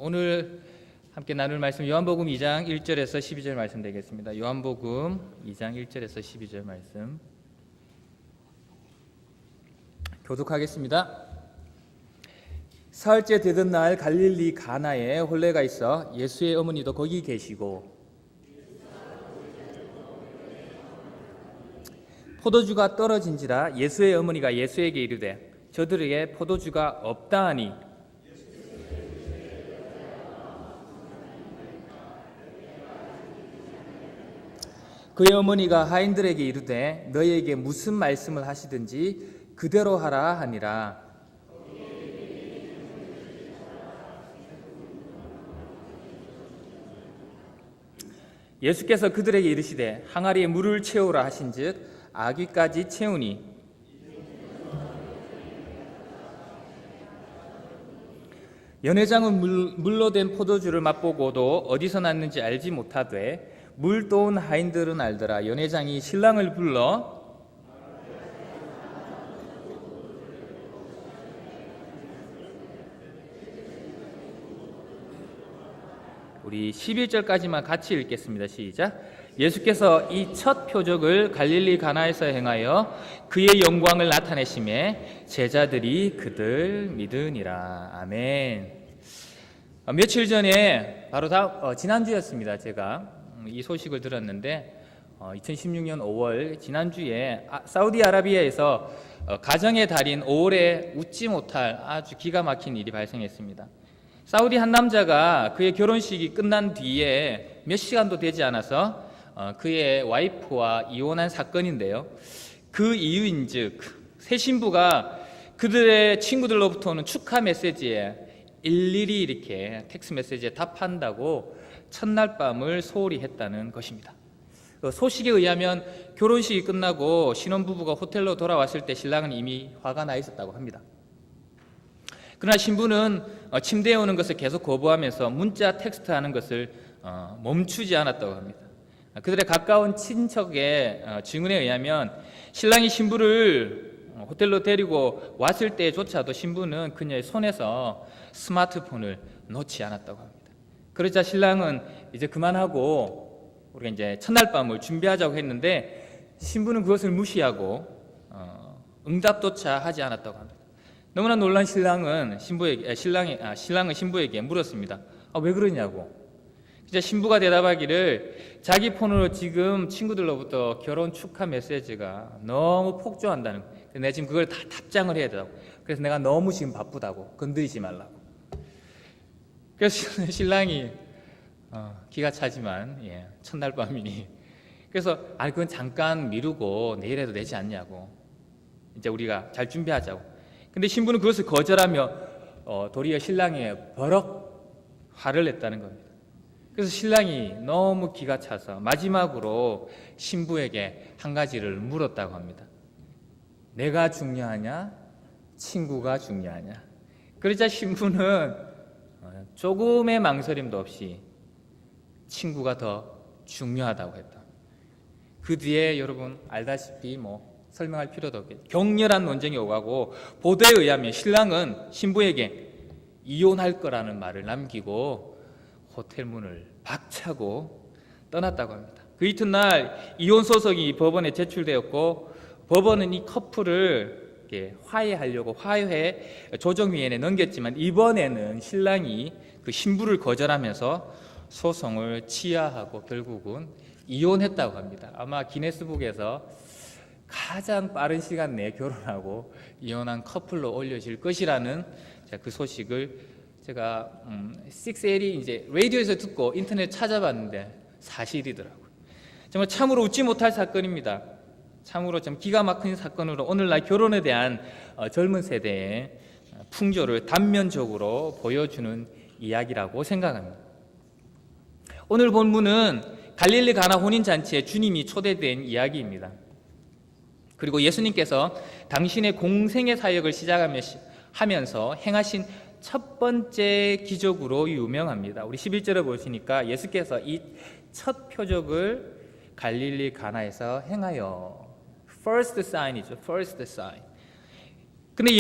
오늘 함께 나눌 말씀 요한복음 2장 1절에서 12절 말씀 되겠습니다. 요한복음 2장 1절에서 12절 말씀 교독하겠습니다. 사흘째 되던 날 갈릴리 가나에 혼례가 있어 예수의 어머니도 거기 계시고 포도주가 떨어진지라 예수의 어머니가 예수에게 이르되 저들에게 포도주가 없다 하니 그의 어머니가 하인들에게 이르되 너희에게 무슨 말씀을 하시든지 그대로 하라 하니라. 예수께서 그들에게 이르시되 항아리에 물을 채우라 하신즉 아귀까지 채우니 연회장은 물로 된 포도주를 맛보고도 어디서 났는지 알지 못하되 물 떠온 하인들은 알더라. 연회장이 신랑을 불러 우리 11절까지만 같이 읽겠습니다. 시작. 예수께서 이 첫 표적을 갈릴리 가나에서 행하여 그의 영광을 나타내심에 제자들이 그들 믿으니라. 아멘. 며칠 전에 바로 지난주였습니다. 제가 이 소식을 들었는데 2016년 5월 지난주에 사우디아라비아에서 가정의 달인 5월에 웃지 못할 아주 기가 막힌 일이 발생했습니다. 사우디 한 남자가 그의 결혼식이 끝난 뒤에 몇 시간도 되지 않아서 그의 와이프와 이혼한 사건인데요. 그 이유인즉 새 신부가 그들의 친구들로부터는 축하 메시지에 일일이 이렇게 텍스트 메시지에 답한다고 첫날 밤을 소홀히 했다는 것입니다. 소식에 의하면 결혼식이 끝나고 신혼부부가 호텔로 돌아왔을 때 신랑은 이미 화가 나 있었다고 합니다. 그러나 신부는 침대에 오는 것을 계속 거부하면서 문자 텍스트하는 것을 멈추지 않았다고 합니다. 그들의 가까운 친척의 증언에 의하면 신랑이 신부를 호텔로 데리고 왔을 때조차도 신부는 그녀의 손에서 스마트폰을 놓지 않았다고 합니다. 그러자 신랑은 이제 그만하고 우리가 이제 첫날 밤을 준비하자고 했는데 신부는 그것을 무시하고 응답조차 하지 않았다고 합니다. 너무나 놀란 신랑은 신부에게 물었습니다. 왜 그러냐고. 이제 신부가 대답하기를 자기 폰으로 지금 친구들로부터 결혼 축하 메시지가 너무 폭주한다는 거예요. 내가 지금 그걸 다 답장을 해야 되다고. 그래서 내가 너무 지금 바쁘다고 건드리지 말라고. 그래서 신랑이 기가 차지만 첫날 밤이니 그래서 그건 잠깐 미루고 내일 해도 되지 않냐고. 이제 우리가 잘 준비하자고. 근데 신부는 그것을 거절하며 도리어 신랑에 버럭 화를 냈다는 겁니다. 그래서 신랑이 너무 기가 차서 마지막으로 신부에게 한 가지를 물었다고 합니다. 내가 중요하냐? 친구가 중요하냐? 그러자 신부는 조금의 망설임도 없이 친구가 더 중요하다고 했다. 그 뒤에 여러분 알다시피 설명할 필요도 없겠죠. 격렬한 논쟁이 오가고 보도에 의하면 신랑은 신부에게 이혼할 거라는 말을 남기고 호텔 문을 박차고 떠났다고 합니다. 그 이튿날 이혼 소송이 법원에 제출되었고 법원은 이 커플을 화해하려고 화해 조정위원회에 넘겼지만 이번에는 신랑이 그 신부를 거절하면서 소송을 취하하고 결국은 이혼했다고 합니다. 아마 기네스북에서 가장 빠른 시간 내에 결혼하고 이혼한 커플로 올려질 것이라는 그 소식을 제가 6L이 이제 라디오에서 듣고 인터넷 찾아봤는데 사실이더라고요. 정말 참으로 웃지 못할 사건입니다. 참으로 좀 기가 막힌 사건으로 오늘날 결혼에 대한 젊은 세대의 풍조를 단면적으로 보여주는 이야기라고 생각합니다. 오늘 본문은 갈릴리 가나 혼인잔치에 주님이 초대된 이야기입니다. 그리고 예수님께서 당신의 공생의 사역을 시작하면서 행하신 첫 번째 기적으로 유명합니다. 우리 11절에 보시니까 예수께서 이 첫 표적을 갈릴리 가나에서 행하여 first sign이죠. first sign. 근데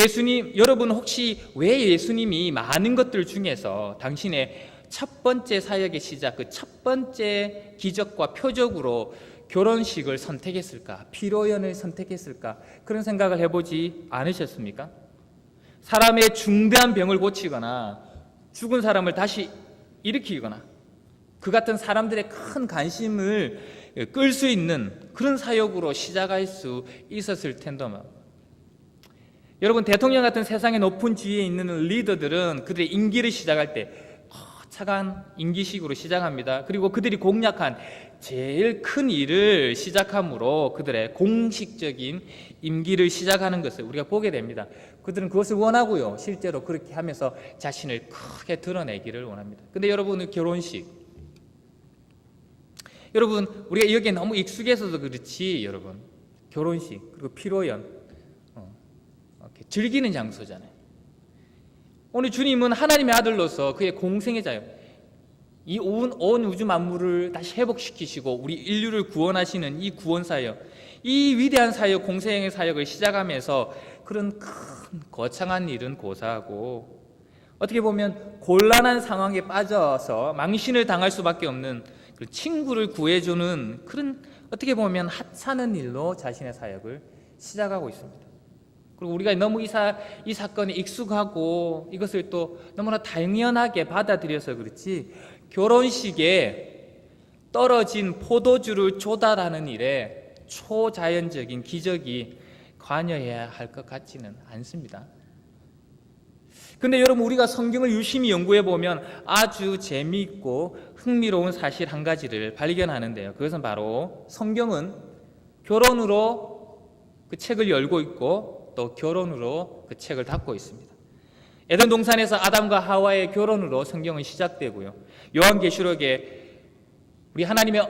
여러분 혹시 왜 예수님이 많은 것들 중에서 당신의 첫 번째 사역의 시작, 그 첫 번째 기적과 표적으로 결혼식을 선택했을까? 피로연을 선택했을까? 그런 생각을 해보지 않으셨습니까? 사람의 중대한 병을 고치거나 죽은 사람을 다시 일으키거나 그 같은 사람들의 큰 관심을 끌 수 있는 그런 사역으로 시작할 수 있었을 텐데 여러분, 대통령 같은 세상의 높은 지위에 있는 리더들은 그들의 임기를 시작할 때 차가운 임기식으로 시작합니다. 그리고 그들이 공약한 제일 큰 일을 시작함으로 그들의 공식적인 임기를 시작하는 것을 우리가 보게 됩니다. 그들은 그것을 원하고요, 실제로 그렇게 하면서 자신을 크게 드러내기를 원합니다. 근데 여러분은 결혼식, 여러분 우리가 여기에 너무 익숙해서도 그렇지, 여러분 결혼식 그리고 피로연 즐기는 장소잖아요. 오늘 주님은 하나님의 아들로서 그의 공생의 자요, 이 온 우주 만물을 다시 회복시키시고 우리 인류를 구원하시는 이 구원 사역, 이 위대한 사역, 공생의 사역을 시작하면서 그런 큰 거창한 일은 고사하고 어떻게 보면 곤란한 상황에 빠져서 망신을 당할 수밖에 없는 그 친구를 구해주는 그런 어떻게 보면 하찮은 일로 자신의 사역을 시작하고 있습니다. 그리고 우리가 너무 이 사건에 익숙하고 이것을 또 너무나 당연하게 받아들여서 그렇지, 결혼식에 떨어진 포도주를 조달하는 일에 초자연적인 기적이 관여해야 할 것 같지는 않습니다. 근데 여러분, 우리가 성경을 유심히 연구해 보면 아주 재미있고 흥미로운 사실 한 가지를 발견하는데요. 그것은 바로 성경은 결혼으로 그 책을 열고 있고 또 결혼으로 그 책을 닫고 있습니다. 에덴 동산에서 아담과 하와의 결혼으로 성경은 시작되고요, 요한계시록에 우리 하나님의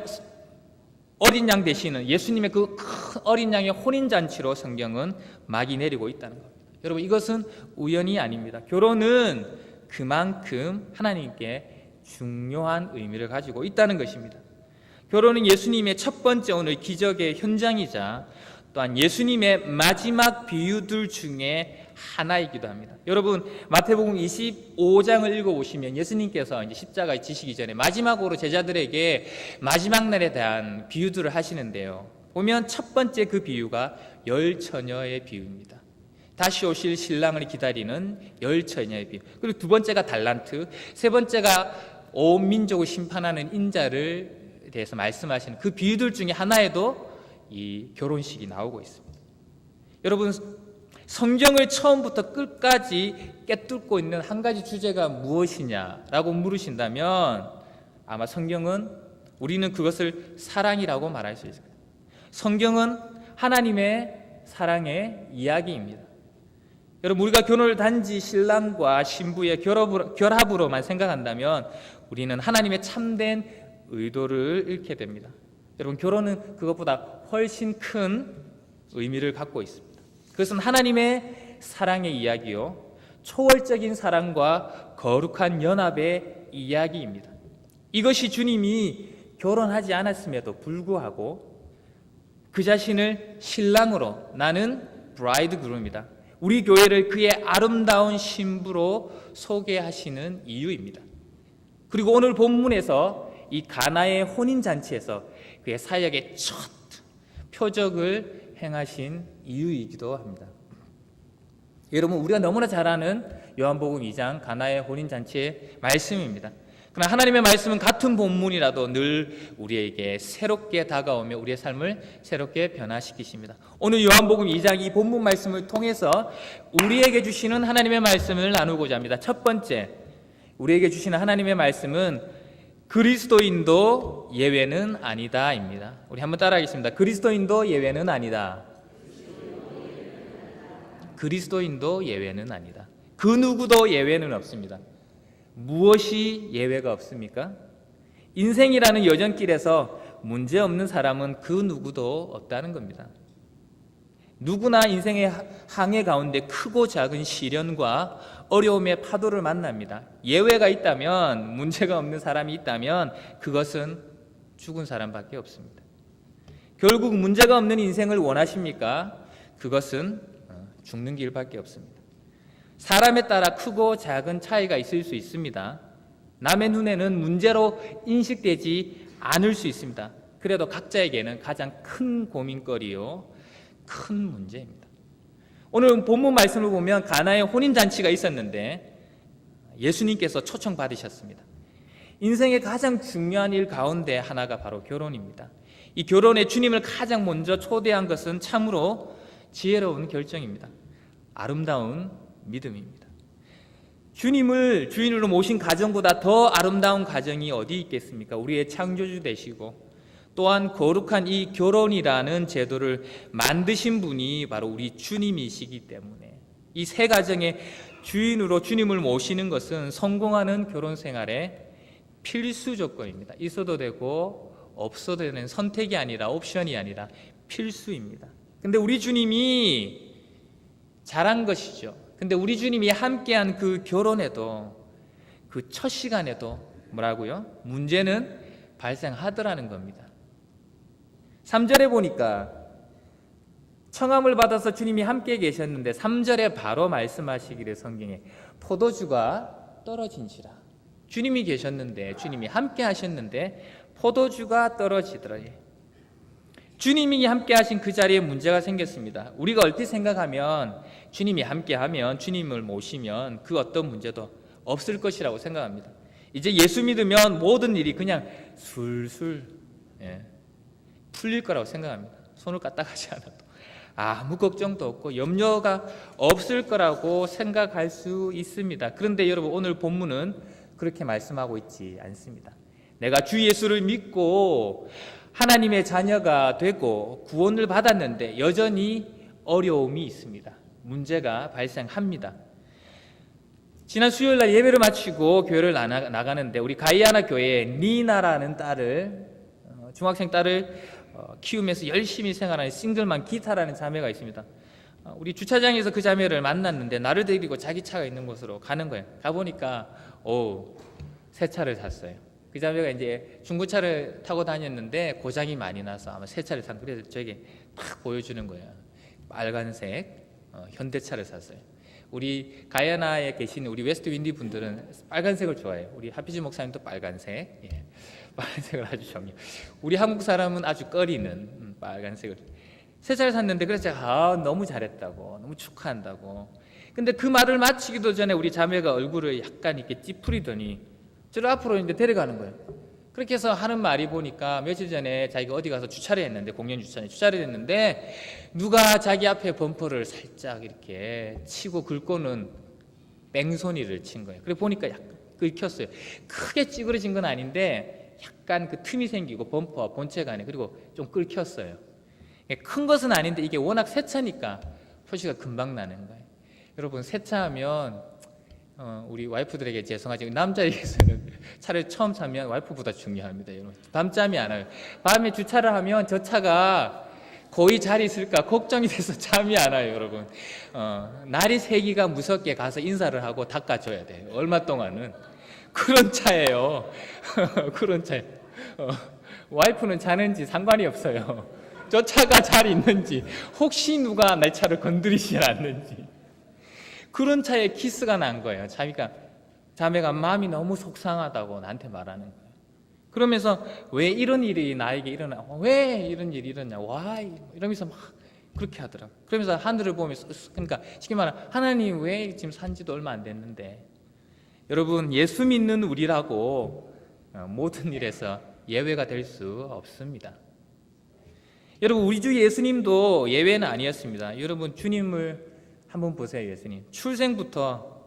어린 양 되시는 예수님의 그 큰 어린 양의 혼인잔치로 성경은 막이 내리고 있다는 겁니다. 여러분, 이것은 우연이 아닙니다. 결혼은 그만큼 하나님께 중요한 의미를 가지고 있다는 것입니다. 결혼은 예수님의 첫 번째 오늘 기적의 현장이자 또한 예수님의 마지막 비유들 중에 하나이기도 합니다. 여러분, 마태복음 25장을 읽어보시면 예수님께서 이제 십자가에 지시기 전에 마지막으로 제자들에게 마지막 날에 대한 비유들을 하시는데요, 보면 첫 번째 그 비유가 열 처녀의 비유입니다. 다시 오실 신랑을 기다리는 열 처녀의 비유. 그리고 두 번째가 달란트, 세 번째가 온 민족을 심판하는 인자를 대해서 말씀하시는 그 비유들 중에 하나에도 이 결혼식이 나오고 있습니다. 여러분, 성경을 처음부터 끝까지 꿰뚫고 있는 한 가지 주제가 무엇이냐라고 물으신다면 아마 성경은, 우리는 그것을 사랑이라고 말할 수 있습니다. 성경은 하나님의 사랑의 이야기입니다. 여러분, 우리가 결혼을 단지 신랑과 신부의 결합으로만 생각한다면 우리는 하나님의 참된 의도를 잃게 됩니다. 여러분, 결혼은 그것보다 훨씬 큰 의미를 갖고 있습니다. 그것은 하나님의 사랑의 이야기요, 초월적인 사랑과 거룩한 연합의 이야기입니다. 이것이 주님이 결혼하지 않았음에도 불구하고 그 자신을 신랑으로, 나는 브라이드그룸이다, 우리 교회를 그의 아름다운 신부로 소개하시는 이유입니다. 그리고 오늘 본문에서 이 가나의 혼인잔치에서 그의 사역의 첫 표적을 행하신 이유이기도 합니다. 여러분, 우리가 너무나 잘 아는 요한복음 2장 가나의 혼인잔치의 말씀입니다. 그러나 하나님의 말씀은 같은 본문이라도 늘 우리에게 새롭게 다가오며 우리의 삶을 새롭게 변화시키십니다. 오늘 요한복음 2장 이 본문 말씀을 통해서 우리에게 주시는 하나님의 말씀을 나누고자 합니다. 첫 번째, 우리에게 주시는 하나님의 말씀은 그리스도인도 예외는 아니다입니다. 우리 한번 따라하겠습니다. 그리스도인도 예외는 아니다. 그리스도인도 예외는 아니다. 그 누구도 예외는 없습니다. 무엇이 예외가 없습니까? 인생이라는 여정길에서 문제없는 사람은 그 누구도 없다는 겁니다. 누구나 인생의 항해 가운데 크고 작은 시련과 어려움의 파도를 만납니다. 예외가 있다면, 문제가 없는 사람이 있다면 그것은 죽은 사람밖에 없습니다. 결국 문제가 없는 인생을 원하십니까? 그것은 죽는 길밖에 없습니다. 사람에 따라 크고 작은 차이가 있을 수 있습니다. 남의 눈에는 문제로 인식되지 않을 수 있습니다. 그래도 각자에게는 가장 큰 고민거리요, 큰 문제입니다. 오늘 본문 말씀을 보면 가나의 혼인잔치가 있었는데 예수님께서 초청받으셨습니다. 인생의 가장 중요한 일 가운데 하나가 바로 결혼입니다. 이 결혼에 주님을 가장 먼저 초대한 것은 참으로 지혜로운 결정입니다. 아름다운 믿음입니다. 주님을 주인으로 모신 가정보다 더 아름다운 가정이 어디 있겠습니까? 우리의 창조주 되시고 또한 거룩한 이 결혼이라는 제도를 만드신 분이 바로 우리 주님이시기 때문에 이 세 가정의 주인으로 주님을 모시는 것은 성공하는 결혼 생활의 필수 조건입니다. 있어도 되고 없어도 되는 선택이 아니라 옵션이 아니라 필수입니다. 근데 우리 주님이 잘한 것이죠. 근데 우리 주님이 함께한 그 결혼에도 그 첫 시간에도 뭐라고요? 문제는 발생하더라는 겁니다. 3절에 보니까 청함을 받아서 주님이 함께 계셨는데 3절에 바로 말씀하시기를 성경에 포도주가 떨어진지라. 주님이 계셨는데 주님이 함께 하셨는데 포도주가 떨어지더라. 주님이 함께 하신 그 자리에 문제가 생겼습니다. 우리가 얼핏 생각하면 주님이 함께 하면 주님을 모시면 그 어떤 문제도 없을 것이라고 생각합니다. 이제 예수 믿으면 모든 일이 그냥 술술 풀릴 거라고 생각합니다. 손을 까딱하지 않아도 아무 걱정도 없고 염려가 없을 거라고 생각할 수 있습니다. 그런데 여러분 오늘 본문은 그렇게 말씀하고 있지 않습니다. 내가 주 예수를 믿고 하나님의 자녀가 되고 구원을 받았는데 여전히 어려움이 있습니다. 문제가 발생합니다. 지난 수요일 날 예배를 마치고 교회를 나가는데 우리 가이아나 교회에 니나라는 딸을 중학생 딸을 키우면서 열심히 생활하는 싱글만 기타라는 자매가 있습니다. 우리 주차장에서 그 자매를 만났는데 나를 데리고 자기 차가 있는 곳으로 가는 거예요. 가보니까 새 차를 샀어요. 그 자매가 이제 중고차를 타고 다녔는데 고장이 많이 나서 아마 새 차를 산. 그래서 저에게 딱 보여주는 거예요. 빨간색 현대차를 샀어요. 우리 가야나에 계신 우리 웨스트 윈디 분들은 빨간색을 좋아해요. 우리 하피즈 목사님도 빨간색, 빨간색을 아주 좋아해요. 우리 한국 사람은 아주 꺼리는 빨간색을. 새 차를 샀는데 그래서 제가 너무 잘했다고, 너무 축하한다고. 근데 그 말을 마치기도 전에 우리 자매가 얼굴을 약간 이렇게 찌푸리더니 저를 앞으로 이제 데려가는 거예요. 그렇게 해서 하는 말이 보니까 며칠 전에 자기가 어디 가서 주차를 했는데 공영 주차장에 주차를 했는데 누가 자기 앞에 범퍼를 살짝 이렇게 치고 긁고는 뺑소니를 친 거예요. 그래 보니까 약간 긁혔어요. 크게 찌그러진 건 아닌데 약간 그 틈이 생기고 범퍼와 본체 간에 그리고 좀 긁혔어요. 큰 것은 아닌데 이게 워낙 새 차니까 표시가 금방 나는 거예요. 여러분 새 차 하면 우리 와이프들에게 죄송하지만 남자에게서는 차를 처음 사면 와이프보다 중요합니다. 여러분 밤잠이 안 와요. 밤에 주차를 하면 저 차가 거의 잘 있을까 걱정이 돼서 잠이 안 와요. 여러분 날이 새기가 무섭게 가서 인사를 하고 닦아줘야 돼요. 얼마 동안은 그런 차예요. 그런 차예요. 와이프는 자는지 상관이 없어요. 저 차가 잘 있는지 혹시 누가 내 차를 건드리지 않는지 그런 차에 키스가 난 거예요. 자매가 마음이 너무 속상하다고 나한테 말하는 거예요. 그러면서 왜 이런 일이 나에게 일어나? 왜 이런 일이 일어나냐? Why? 이러면서 막 그렇게 하더라고요. 그러면서 하늘을 보면서 그러니까 쉽게 말하면 하나님 왜 지금 산지도 얼마 안 됐는데 여러분 예수 믿는 우리라고 모든 일에서 예외가 될 수 없습니다. 여러분 우리 주 예수님도 예외는 아니었습니다. 여러분 주님을 한번 보세요. 예수님 출생부터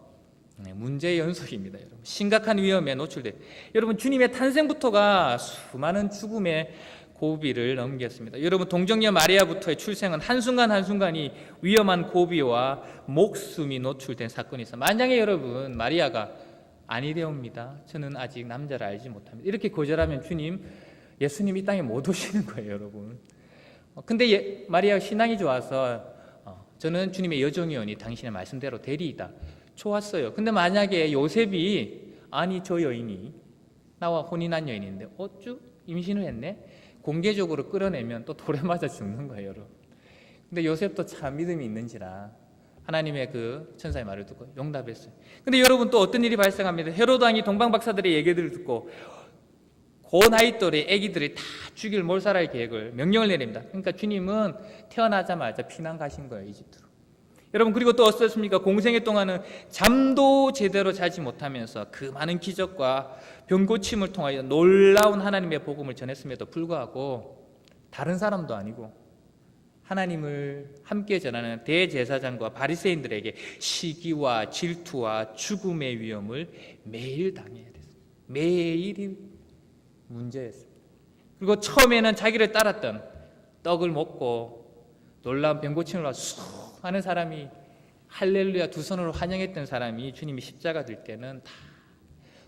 문제의 연속입니다. 여러분 심각한 위험에 노출돼. 여러분 주님의 탄생부터가 수많은 죽음의 고비를 넘겼습니다. 여러분 동정녀 마리아부터의 출생은 한순간 한순간이 위험한 고비와 목숨이 노출된 사건이 있어. 만약에 여러분 마리아가 아니되옵니다. 저는 아직 남자를 알지 못합니다. 이렇게 거절하면 예수님 이 땅에 못 오시는 거예요. 여러분. 근데 마리아가 신앙이 좋아서 저는 주님의 여종이오니 당신의 말씀대로 되리이다. 좋았어요. 근데 만약에 요셉이 아니 저 여인이 나와 혼인한 여인인데 어쭈 임신을 했네? 공개적으로 끌어내면 또 돌에 맞아 죽는 거예요. 여러분. 근데 요셉도 참 믿음이 있는지라 하나님의 그 천사의 말을 듣고 용납했어요. 근데 여러분 또 어떤 일이 발생합니다. 헤로드 왕이 동방 박사들의 얘기들을 듣고 그 나이 또래 아기들을 다 죽일 몰살할 계획을 명령을 내립니다. 그러니까 주님은 태어나자마자 피난 가신 거예요, 이집트로. 여러분 그리고 또 어떻습니까? 공생애 동안은 잠도 제대로 자지 못하면서 그 많은 기적과 병 고침을 통하여 놀라운 하나님의 복음을 전했음에도 불구하고 다른 사람도 아니고 하나님을 함께 전하는 대제사장과 바리새인들에게 시기와 질투와 죽음의 위험을 매일 당해야 됐어요. 매일이 문제였어요. 그리고 처음에는 자기를 따랐던 떡을 먹고 놀라운 병 고침을 쑥 하는 사람이 할렐루야 두 손으로 환영했던 사람이 주님이 십자가 들 때는 다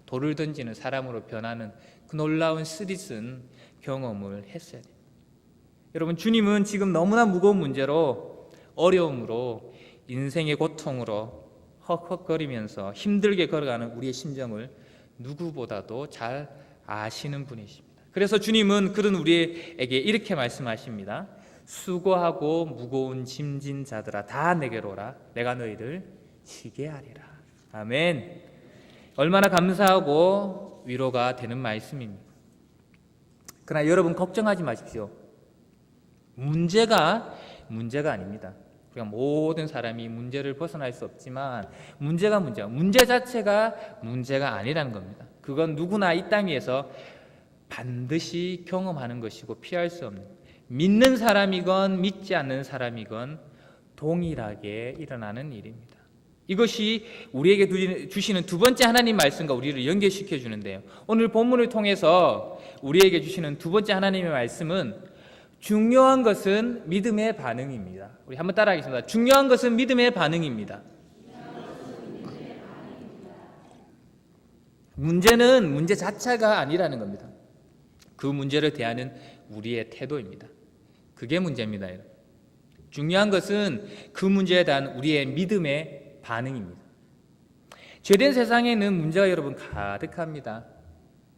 돌을 던지는 사람으로 변하는 그 놀라운 쓰리쓴 경험을 했어야 됩니다. 여러분 주님은 지금 너무나 무거운 문제로 어려움으로 인생의 고통으로 헉헉거리면서 힘들게 걸어가는 우리의 심정을 누구보다도 잘 아시는 분이십니다. 그래서 주님은 그런 우리에게 이렇게 말씀하십니다. 수고하고 무거운 짐진 자들아 다 내게로 오라. 내가 너희를 쉬게 하리라. 아멘. 얼마나 감사하고 위로가 되는 말씀입니다. 그러나 여러분 걱정하지 마십시오. 문제가 아닙니다. 우리가 모든 사람이 문제를 벗어날 수 없지만 문제 자체가 문제가 아니라는 겁니다. 그건 누구나 이 땅 위에서 반드시 경험하는 것이고 피할 수 없는, 믿는 사람이건 믿지 않는 사람이건 동일하게 일어나는 일입니다. 이것이 우리에게 주시는 두 번째 하나님 말씀과 우리를 연결시켜 주는데요. 오늘 본문을 통해서 우리에게 주시는 두 번째 하나님의 말씀은 중요한 것은 믿음의 반응입니다. 우리 한번 따라하겠습니다. 중요한 것은 믿음의 반응입니다. 문제는 문제 자체가 아니라는 겁니다. 그 문제를 대하는 우리의 태도입니다. 그게 문제입니다. 중요한 것은 그 문제에 대한 우리의 믿음의 반응입니다. 죄된 세상에는 문제가 여러분 가득합니다.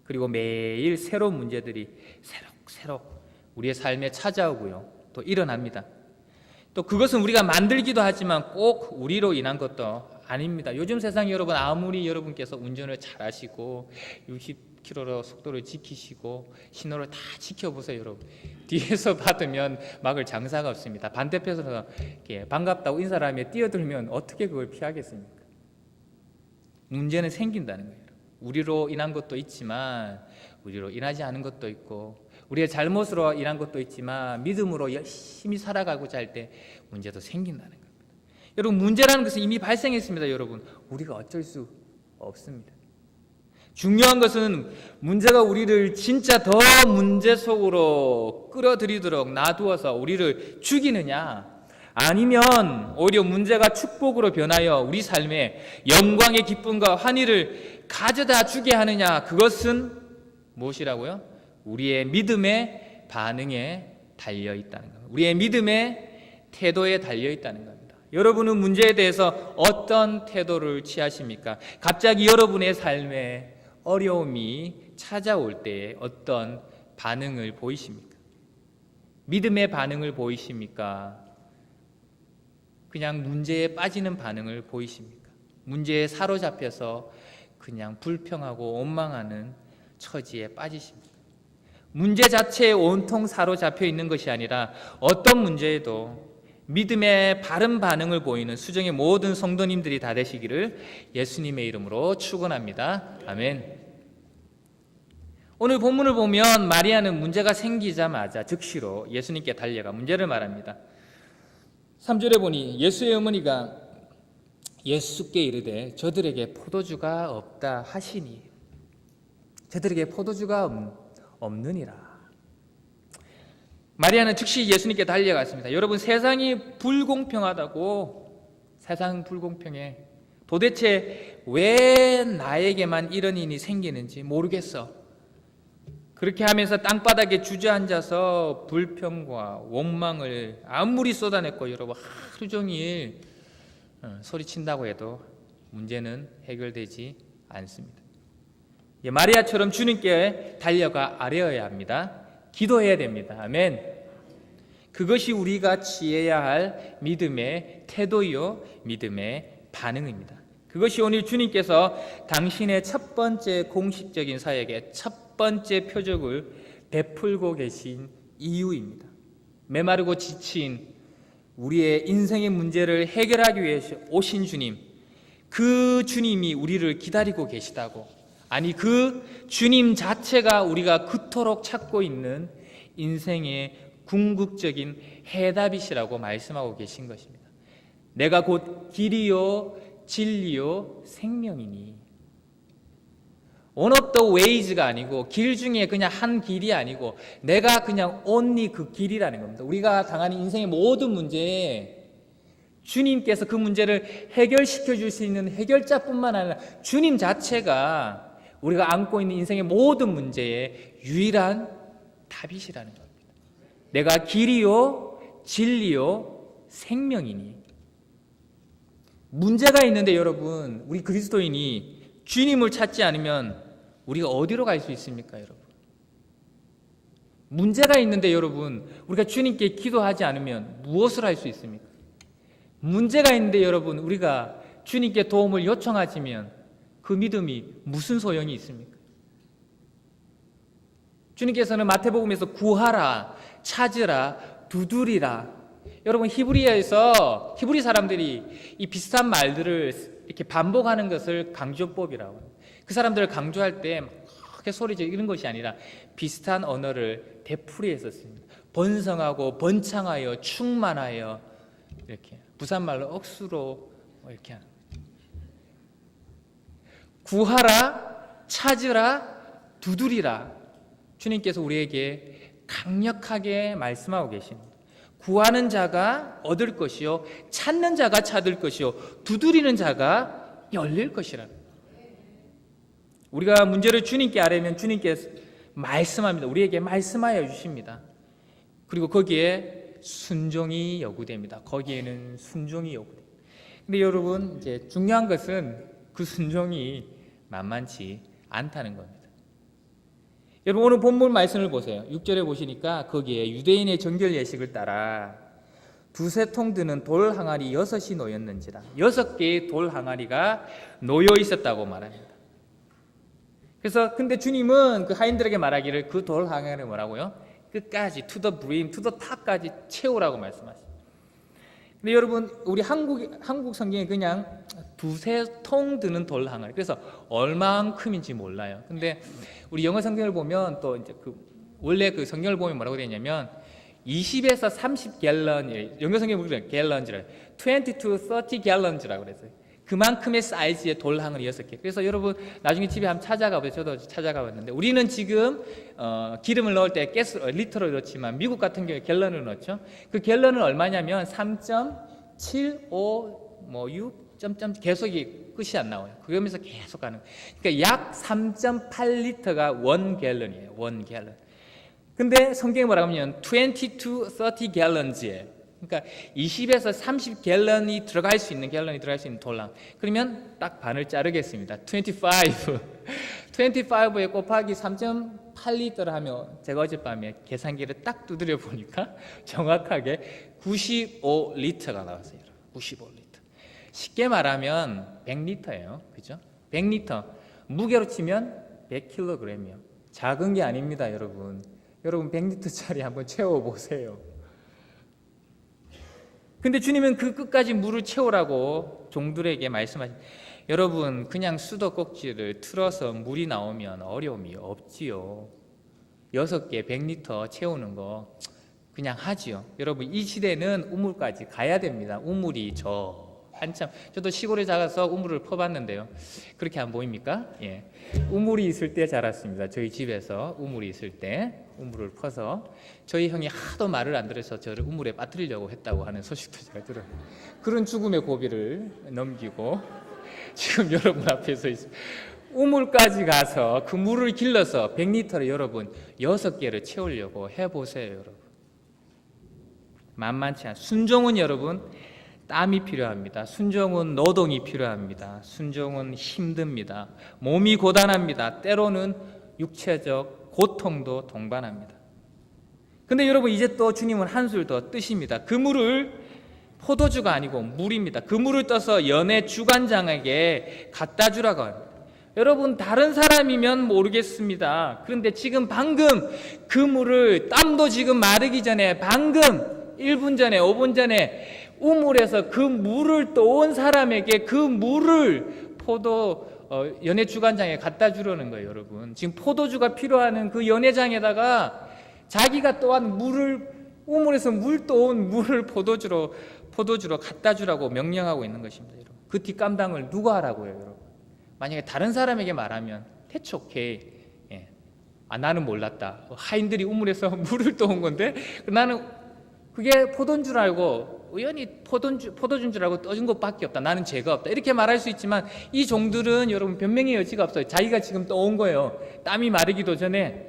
그리고 매일 새로운 문제들이 새록새록 우리의 삶에 찾아오고요. 또 일어납니다. 또 그것은 우리가 만들기도 하지만 꼭 우리로 인한 것도 아닙니다. 요즘 세상 여러분 아무리 여러분께서 운전을 잘하시고 60km로 속도를 지키시고 신호를 다 지켜보세요. 여러분 뒤에서 받으면 막을 장사가 없습니다. 반대편에서 반갑다고 인사를 하며 뛰어들면 어떻게 그걸 피하겠습니까? 문제는 생긴다는 거예요. 우리로 인한 것도 있지만 우리로 인하지 않은 것도 있고 우리의 잘못으로 인한 것도 있지만 믿음으로 열심히 살아가고자 할 때 문제도 생긴다는 겁니다. 여러분 문제라는 것은 이미 발생했습니다. 여러분 우리가 어쩔 수 없습니다. 중요한 것은 문제가 우리를 진짜 더 문제 속으로 끌어들이도록 놔두어서 우리를 죽이느냐, 아니면 오히려 문제가 축복으로 변하여 우리 삶에 영광의 기쁨과 환희를 가져다 주게 하느냐, 그것은 무엇이라고요? 우리의 믿음의 반응에 달려 있다는 겁니다. 우리의 믿음의 태도에 달려 있다는 겁니다. 여러분은 문제에 대해서 어떤 태도를 취하십니까? 갑자기 여러분의 삶에 어려움이 찾아올 때 어떤 반응을 보이십니까? 믿음의 반응을 보이십니까? 그냥 문제에 빠지는 반응을 보이십니까? 문제에 사로잡혀서 그냥 불평하고 원망하는 처지에 빠지십니까? 문제 자체에 온통 사로잡혀 있는 것이 아니라 어떤 문제에도 믿음의 바른 반응을 보이는 수정의 모든 성도님들이 다 되시기를 예수님의 이름으로 축원합니다. 아멘. 오늘 본문을 보면 마리아는 문제가 생기자마자 즉시로 예수님께 달려가 문제를 말합니다. 3절에 보니 예수의 어머니가 예수께 이르되 저들에게 포도주가 없다 하시니, 저들에게 포도주가 없느니라. 마리아는 즉시 예수님께 달려갔습니다. 여러분 세상이 불공평하다고, 세상 불공평해. 도대체 왜 나에게만 이런 일이 생기는지 모르겠어. 그렇게 하면서 땅바닥에 주저앉아서 불평과 원망을 아무리 쏟아냈고 여러분 하루 종일 소리친다고 해도 문제는 해결되지 않습니다. 마리아처럼 주님께 달려가 아뢰어야 합니다. 기도해야 됩니다. 아멘. 그것이 우리가 취해야 할 믿음의 태도요, 믿음의 반응입니다. 그것이 오늘 주님께서 당신의 첫 번째 공식적인 사역의 첫 번째 표적을 베풀고 계신 이유입니다. 메마르고 지친 우리의 인생의 문제를 해결하기 위해서 오신 주님, 그 주님이 우리를 기다리고 계시다고, 아니 그 주님 자체가 우리가 그토록 찾고 있는 인생의 궁극적인 해답이시라고 말씀하고 계신 것입니다. 내가 곧 길이요 진리요 생명이니. One of the ways가 아니고, 길 중에 그냥 한 길이 아니고 내가 그냥 only 그 길이라는 겁니다. 우리가 당하는 인생의 모든 문제에 주님께서 그 문제를 해결시켜 줄 수 있는 해결자뿐만 아니라 주님 자체가 우리가 안고 있는 인생의 모든 문제의 유일한 답이시라는 겁니다. 내가 길이요 진리요 생명이니. 문제가 있는데 여러분, 우리 그리스도인이 주님을 찾지 않으면 우리가 어디로 갈 수 있습니까, 여러분? 문제가 있는데 여러분, 우리가 주님께 기도하지 않으면 무엇을 할 수 있습니까? 문제가 있는데 여러분, 우리가 주님께 도움을 요청하지면 그 믿음이 무슨 소용이 있습니까? 주님께서는 마태복음에서 구하라, 찾으라, 두드리라. 여러분, 히브리어에서 히브리 사람들이 이 비슷한 말들을 이렇게 반복하는 것을 강조법이라고 합니다. 그 사람들을 강조할 때 크게 소리지르 이런 것이 아니라 비슷한 언어를 되풀이해서 씁니다. 번성하고 번창하여 충만하여, 이렇게 부산말로 억수로 이렇게 하는 거예요. 구하라, 찾으라, 두드리라. 주님께서 우리에게 강력하게 말씀하고 계십니다. 구하는 자가 얻을 것이요, 찾는 자가 찾을 것이요, 두드리는 자가 열릴 것이라는 거예요. 우리가 문제를 주님께 아뢰면 주님께서 말씀합니다. 우리에게 말씀하여 주십니다. 그리고 거기에 순종이 요구됩니다. 거기에는 순종이 요구됩니다. 근데 여러분, 이제 중요한 것은 그 순종이 만만치 않다는 겁니다. 여러분, 오늘 본문 말씀을 보세요. 6절에 보시니까 거기에 유대인의 정결 예식을 따라 두세 통 드는 돌 항아리 6이 놓였는지라. 6개의 돌 항아리가 놓여 있었다고 말합니다. 그래서 근데 주님은 그 하인들에게 말하기를 그 돌 항아리를 뭐라고요? 끝까지 to the brim, to the top까지 채우라고 말씀하십니다. 근데 여러분, 우리 한국 성경에 그냥 두세 통 드는 돌 항아리, 그래서 얼마만큼인지 몰라요. 근데 우리 영어 성경을 보면 또 이제 원래 그 성경을 보면 뭐라고 되어 있냐면 20에서 30 갤런, 영어 성경에 보면 갤런즈를 20 to 30 갤런즈라고 그랬어요. 그만큼의 사이즈의 돌 항아리 6개. 그래서 여러분 나중에 집에 한번 찾아가 보세요. 저도 찾아가 봤는데, 우리는 지금 기름을 넣을 때 리터로 넣지만 미국 같은 경우에 갤런으로 넣죠. 그 갤런은 얼마냐면 3.75 점점 계속이 끝이 안 나와요. 그러면서 계속 가는 거예요. 그러니까 약 3.8리터가 1갤런이에요. 1갤런. 근데 성경에 뭐라고 하면 20 to 30 갤런즈예요. 그러니까 20에서 30 갤런이 들어갈 수 있는 돌랑. 그러면 딱 반을 자르겠습니다. 25. 25에 곱하기 3.8리터를 하면 제가 어젯밤에 계산기를 딱 두드려 보니까 정확하게 95리터가 나왔어요. 95리터. 쉽게 말하면 100리터예요. 그죠? 100리터. 무게로 치면 100kg이요. 작은 게 아닙니다, 여러분. 여러분 100리터짜리 한번 채워 보세요. 근데 주님은 그 끝까지 물을 채우라고 종들에게 말씀하십니다. 여러분, 그냥 수도꼭지를 틀어서 물이 나오면 어려움이 없지요. 6개 100리터 채우는 거 그냥 하지요. 여러분, 이 시대는 우물까지 가야 됩니다. 우물이 한참, 저도 시골에 자라서 우물을 퍼봤는데요. 그렇게 안 보입니까? 예. 우물이 있을 때 자랐습니다. 저희 집에서 우물이 있을 때 우물을 퍼서 저희 형이 하도 말을 안 들어서 저를 우물에 빠뜨리려고 했다고 하는 소식도 제가 들어요. 그런 죽음의 고비를 넘기고 지금 여러분 앞에서 있습니다. 우물까지 가서 그 물을 길러서 100리터를 여러분 6개를 채우려고 해보세요. 여러분, 만만치 않아요. 순종은 여러분 땀이 필요합니다. 순종은 노동이 필요합니다. 순종은 힘듭니다. 몸이 고단합니다. 때로는 육체적 고통도 동반합니다. 근데 여러분 이제 또 주님은 한술 더 뜨십니다. 그 물을 포도주가 아니고 물입니다. 그 물을 떠서 연회 주관장에게 갖다 주라고 합니다. 여러분 다른 사람이면 모르겠습니다. 그런데 지금 방금 그 물을 땀도 지금 마르기 전에 방금 1분 전에 5분 전에 우물에서 그 물을 떠온 사람에게 그 물을 연회 주관장에 갖다 주려는 거예요. 여러분 지금 포도주가 필요한 그 연회장에다가 자기가 또한 우물에서 물 떠온 물을 포도주로 갖다 주라고 명령하고 있는 것입니다. 여러분 그 뒷감당을 누가 하라고요? 여러분 만약에 다른 사람에게 말하면 대체 오케이. 나는 몰랐다. 하인들이 우물에서 물을 떠온 건데 나는 그게 포도인 줄 알고 우연히 포도주인 줄 알고 떠준 것밖에 없다. 나는 죄가 없다. 이렇게 말할 수 있지만 이 종들은 여러분 변명의 여지가 없어요. 자기가 지금 떠온 거예요. 땀이 마르기도 전에.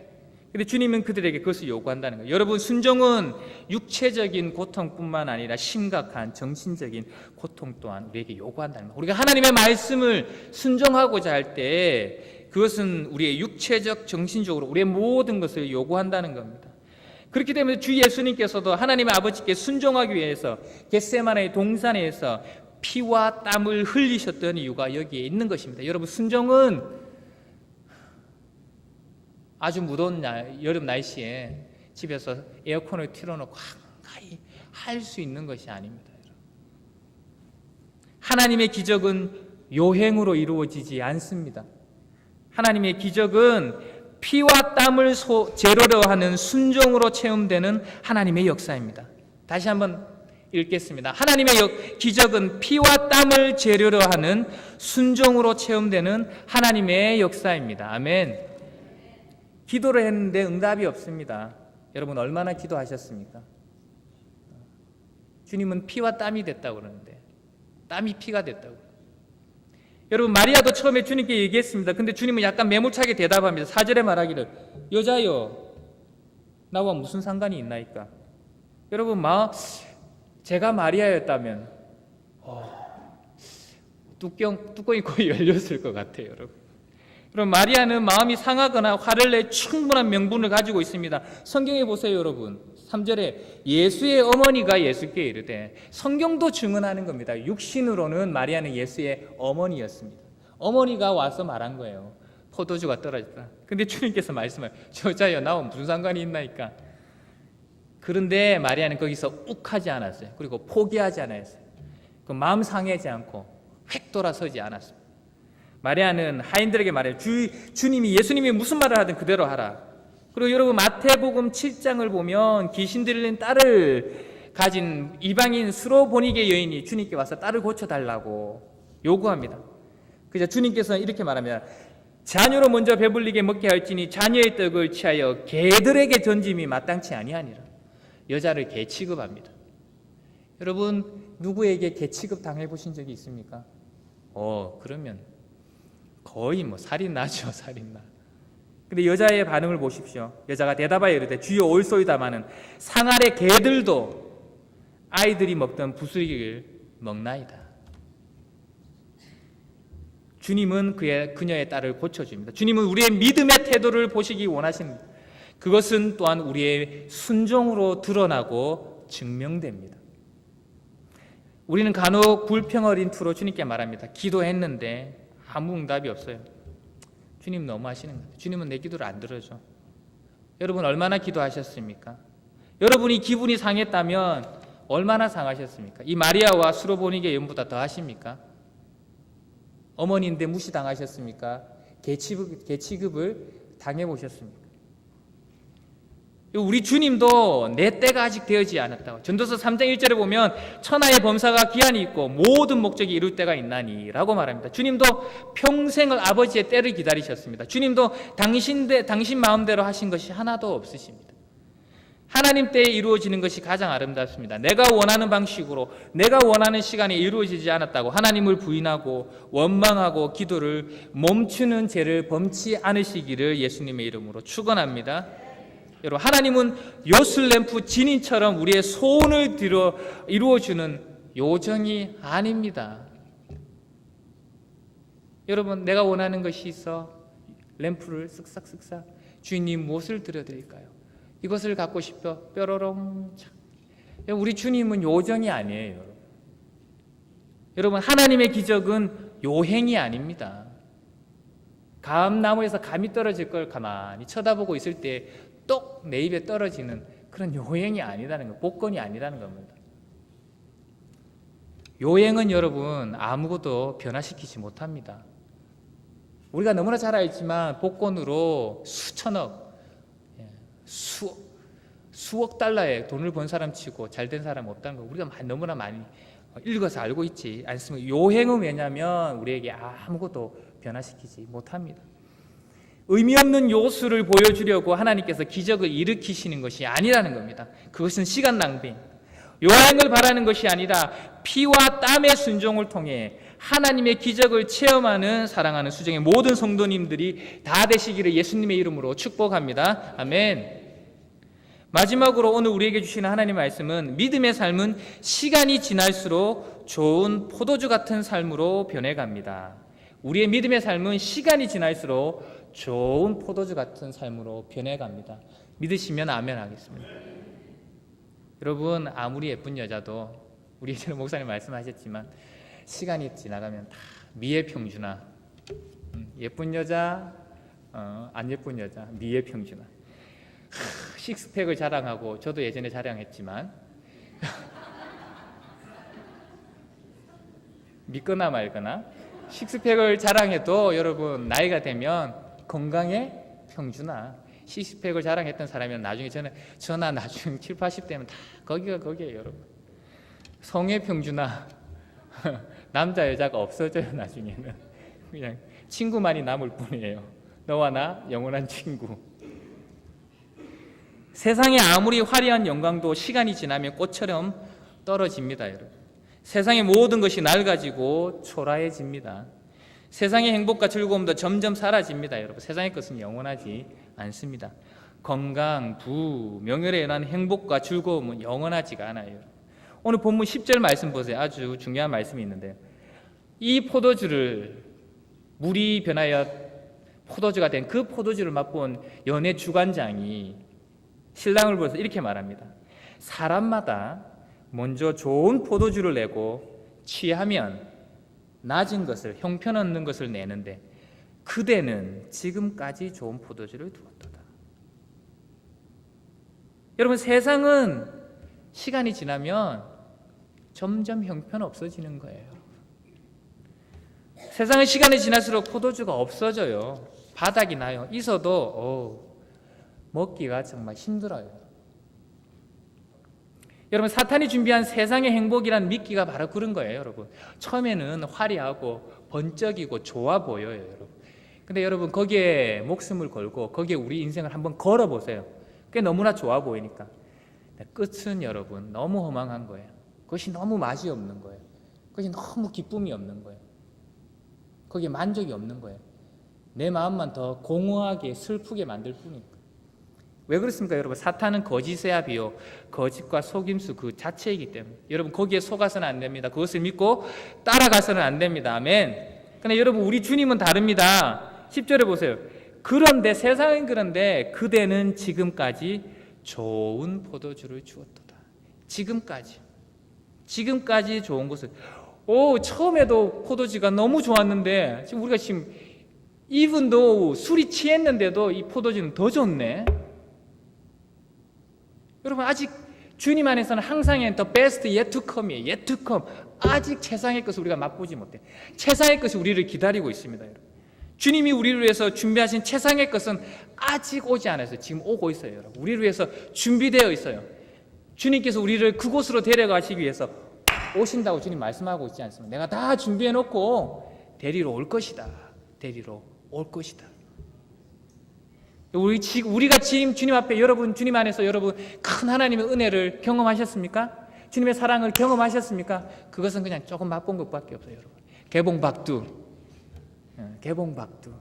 근데 주님은 그들에게 그것을 요구한다는 거예요. 여러분 순종은 육체적인 고통뿐만 아니라 심각한 정신적인 고통 또한 우리에게 요구한다는 거예요. 우리가 하나님의 말씀을 순종하고자 할 때 그것은 우리의 육체적 정신적으로 우리의 모든 것을 요구한다는 겁니다. 그렇기 때문에 주 예수님께서도 하나님의 아버지께 순종하기 위해서 겟세마네 동산에서 피와 땀을 흘리셨던 이유가 여기에 있는 것입니다. 여러분 순종은 아주 무더운 여름 날씨에 집에서 에어컨을 틀어놓고 한가히 할 수 있는 것이 아닙니다. 하나님의 기적은 요행으로 이루어지지 않습니다. 하나님의 기적은 피와 땀을 재료로 하는 순종으로 체험되는 하나님의 역사입니다. 다시 한번 읽겠습니다. 하나님의 기적은 피와 땀을 재료로 하는 순종으로 체험되는 하나님의 역사입니다. 아멘. 기도를 했는데 응답이 없습니다. 여러분 얼마나 기도하셨습니까? 주님은 피와 땀이 됐다고 그러는데 땀이 피가 됐다고. 여러분 마리아도 처음에 주님께 얘기했습니다. 근데 주님은 약간 매몰차게 대답합니다. 4절에 말하기를 여자여 나와 무슨 상관이 있나이까. 여러분 제가 마리아였다면 뚜껑이 거의 열렸을 것 같아요. 여러분 그럼 마리아는 마음이 상하거나 화를 내 충분한 명분을 가지고 있습니다. 성경에 보세요. 여러분 3절에 예수의 어머니가 예수께 이르되 성경도 증언하는 겁니다. 육신으로는 마리아는 예수의 어머니였습니다. 어머니가 와서 말한 거예요. 포도주가 떨어졌다. 근데 주님께서 말씀을 여자여 나와 무슨 상관이 있나이까. 그런데 마리아는 거기서 욱하지 않았어요. 그리고 포기하지 않았어요. 그 마음 상하지 않고 획 돌아서지 않았습니다. 마리아는 하인들에게 말해요. 예수님이 무슨 말을 하든 그대로 하라. 그리고 여러분 마태복음 7장을 보면 귀신 들린 딸을 가진 이방인 수로보니게 여인이 주님께 와서 딸을 고쳐달라고 요구합니다. 그래서 주님께서는 이렇게 말합니다. 자녀로 먼저 배불리게 먹게 할지니 자녀의 떡을 취하여 개들에게 던짐이 마땅치 아니하니라. 여자를 개 취급합니다. 여러분 누구에게 개 취급 당해보신 적이 있습니까? 그러면 거의 살인나죠. 살인나. 근데 여자의 반응을 보십시오. 여자가 대답하여 이르되 주여 옳소이다마는 상 아래 개들도 아이들이 먹던 부스러기를 먹나이다. 주님은 그녀의 딸을 고쳐줍니다. 주님은 우리의 믿음의 태도를 보시기 원하십니다. 그것은 또한 우리의 순종으로 드러나고 증명됩니다. 우리는 간혹 불평어린 투로 주님께 말합니다. 기도했는데 아무 응답이 없어요. 주님 너무하시는 거예요. 주님은 내 기도를 안 들어줘. 여러분 얼마나 기도하셨습니까? 여러분이 기분이 상했다면 얼마나 상하셨습니까? 이 마리아와 수로보니게 여인보다 더 하십니까? 어머니인데 무시당하셨습니까? 개 취급을 당해보셨습니까? 우리 주님도 내 때가 아직 되어지지 않았다고. 전도서 3장 1절에 보면 천하의 범사가 기한이 있고 모든 목적이 이룰 때가 있나니 라고 말합니다. 주님도 평생을 아버지의 때를 기다리셨습니다. 주님도 당신 마음대로 하신 것이 하나도 없으십니다. 하나님 때에 이루어지는 것이 가장 아름답습니다. 내가 원하는 방식으로 내가 원하는 시간에 이루어지지 않았다고 하나님을 부인하고 원망하고 기도를 멈추는 죄를 범치 않으시기를 예수님의 이름으로 축원합니다. 여러분 하나님은 요술램프 진인처럼 우리의 소원을 이루어주는 요정이 아닙니다. 여러분 내가 원하는 것이 있어 램프를 쓱싹쓱싹 주인님 무엇을 드려드릴까요? 이것을 갖고 싶어. 뾰로롱. 우리 주님은 요정이 아니에요. 여러분, 하나님의 기적은 요행이 아닙니다. 감나무에서 감이 떨어질 걸 가만히 쳐다보고 있을 때 똑 내 입에 떨어지는 그런 요행이 아니라는 거, 복권이 아니라는 겁니다. 요행은 여러분 아무것도 변화시키지 못합니다. 우리가 너무나 잘 알지만 복권으로 수천억, 수억 달러의 돈을 번 사람 치고 잘된 사람 없다는 거 우리가 너무나 많이 읽어서 알고 있지 않습니까? 요행은 왜냐하면 우리에게 아무것도 변화시키지 못합니다. 의미 없는 요술을 보여주려고 하나님께서 기적을 일으키시는 것이 아니라는 겁니다. 그것은 시간 낭비. 요행을 바라는 것이 아니라 피와 땀의 순종을 통해 하나님의 기적을 체험하는 사랑하는 수정의 모든 성도님들이 다 되시기를 예수님의 이름으로 축복합니다. 아멘. 마지막으로 오늘 우리에게 주시는 하나님의 말씀은 믿음의 삶은 시간이 지날수록 좋은 포도주 같은 삶으로 변해갑니다. 우리의 믿음의 삶은 시간이 지날수록 좋은 포도주 같은 삶으로 변해갑니다. 믿으시면 아멘 하겠습니다. 여러분, 아무리 예쁜 여자도 우리 예전에 목사님 말씀하셨지만 시간이 지나가면 다 미의 평준화. 예쁜 여자, 안 예쁜 여자, 미의 평준화. 식스팩을 자랑하고 저도 예전에 자랑했지만 믿거나 말거나 식스팩을 자랑해도 여러분 나이가 되면 건강의 평준화. 식스팩을 자랑했던 사람이면 나중에 저나 나중에 7, 80대면 다 거기가 거기에요. 여러분, 성의 평준화. 남자 여자가 없어져요. 나중에는 그냥 친구만이 남을 뿐이에요. 너와 나 영원한 친구. 세상에 아무리 화려한 영광도 시간이 지나면 꽃처럼 떨어집니다. 여러분, 세상의 모든 것이 낡아지고 초라해집니다. 세상의 행복과 즐거움도 점점 사라집니다. 여러분, 세상의 것은 영원하지 않습니다. 건강, 부, 명예에 관한 행복과 즐거움은 영원하지가 않아요. 오늘 본문 10절 말씀 보세요. 아주 중요한 말씀이 있는데요. 이 포도주를 물이 변하여 포도주가 된 그 포도주를 맛본 연애 주관장이 신랑을 불러서 이렇게 말합니다. 사람마다 먼저 좋은 포도주를 내고 취하면 낮은 것을, 형편없는 것을 내는데 그대는 지금까지 좋은 포도주를 두었도다. 여러분, 세상은 시간이 지나면 점점 형편없어지는 거예요. 세상은 시간이 지날수록 포도주가 없어져요. 바닥이 나요. 있어도 먹기가 정말 힘들어요. 여러분, 사탄이 준비한 세상의 행복이란 미끼가 바로 그런 거예요. 여러분, 처음에는 화려하고 번쩍이고 좋아 보여요. 여러분, 근데 여러분 거기에 목숨을 걸고 거기에 우리 인생을 한번 걸어보세요. 그게 너무나 좋아 보이니까 끝은 여러분 너무 허망한 거예요. 그것이 너무 맛이 없는 거예요. 그것이 너무 기쁨이 없는 거예요. 거기에 만족이 없는 거예요. 내 마음만 더 공허하게 슬프게 만들 뿐이니까. 왜 그렇습니까? 여러분, 사탄은 거짓의 아비요 거짓과 속임수 그 자체이기 때문에 여러분 거기에 속아서는 안 됩니다. 그것을 믿고 따라가서는 안 됩니다. 아멘. 근데 여러분, 우리 주님은 다릅니다. 10절에 보세요. 그런데 세상은 그런데 그대는 지금까지 좋은 포도주를 주었도다. 지금까지 좋은 것을. 처음에도 포도주가 너무 좋았는데 지금 우리가 even though 술이 취했는데도 이 포도주는 더 좋네. 여러분, 아직 주님 안에서는 항상 the best yet to come이에요. yet to come. 아직 최상의 것을 우리가 맛보지 못해. 최상의 것이 우리를 기다리고 있습니다. 여러분, 주님이 우리를 위해서 준비하신 최상의 것은 아직 오지 않았어요. 지금 오고 있어요. 여러분, 우리를 위해서 준비되어 있어요. 주님께서 우리를 그곳으로 데려가시기 위해서 오신다고 주님 말씀하고 있지 않습니까? 내가 다 준비해놓고 데리러 올 것이다. 데리러 올 것이다. 우리가 지금 주님 앞에, 여러분 주님 안에서 여러분 큰 하나님의 은혜를 경험하셨습니까? 주님의 사랑을 경험하셨습니까? 그것은 그냥 조금 맛본 것밖에 없어요. 여러분, 개봉박두.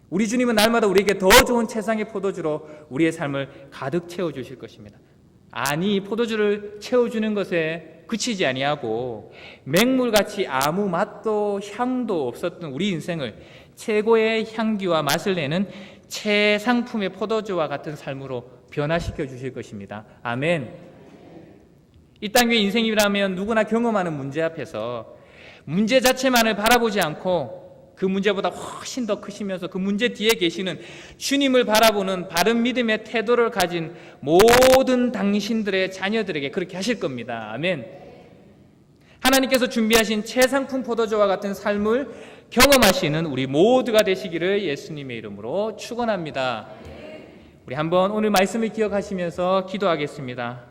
우리 주님은 날마다 우리에게 더 좋은 최상의 포도주로 우리의 삶을 가득 채워주실 것입니다. 아니, 포도주를 채워주는 것에 그치지 아니하고 맹물같이 아무 맛도 향도 없었던 우리 인생을 최고의 향기와 맛을 내는 최상품의 포도주와 같은 삶으로 변화시켜 주실 것입니다. 아멘. 이 땅의 인생이라면 누구나 경험하는 문제 앞에서 문제 자체만을 바라보지 않고 그 문제보다 훨씬 더 크시면서 그 문제 뒤에 계시는 주님을 바라보는 바른 믿음의 태도를 가진 모든 당신들의 자녀들에게 그렇게 하실 겁니다. 아멘. 하나님께서 준비하신 최상품 포도주와 같은 삶을 경험하시는 우리 모두가 되시기를 예수님의 이름으로 축원합니다. 우리 한번 오늘 말씀을 기억하시면서 기도하겠습니다.